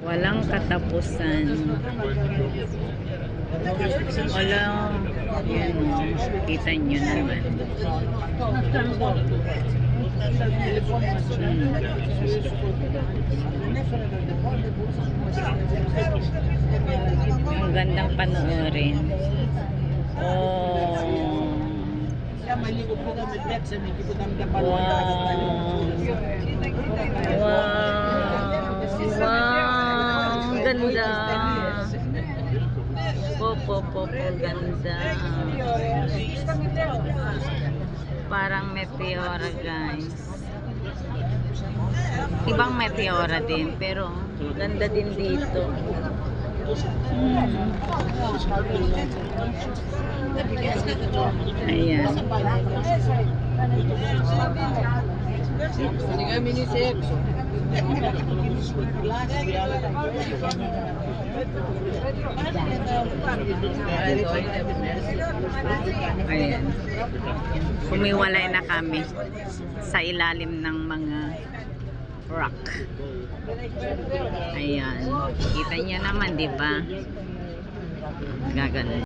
Walang katapusan. Walang, yan o, kita nyo naman. Ang gandang panoorin. Oh. Wow. Wow. Ang ganda. Po, ganda. Parang meteora, guys. Ibang meteora din, pero ganda din dito. Ayan. Ayan. Humiwalay na kami sa ilalim ng mga rock. Ayan. Kita niya naman, di ba? Gaganda.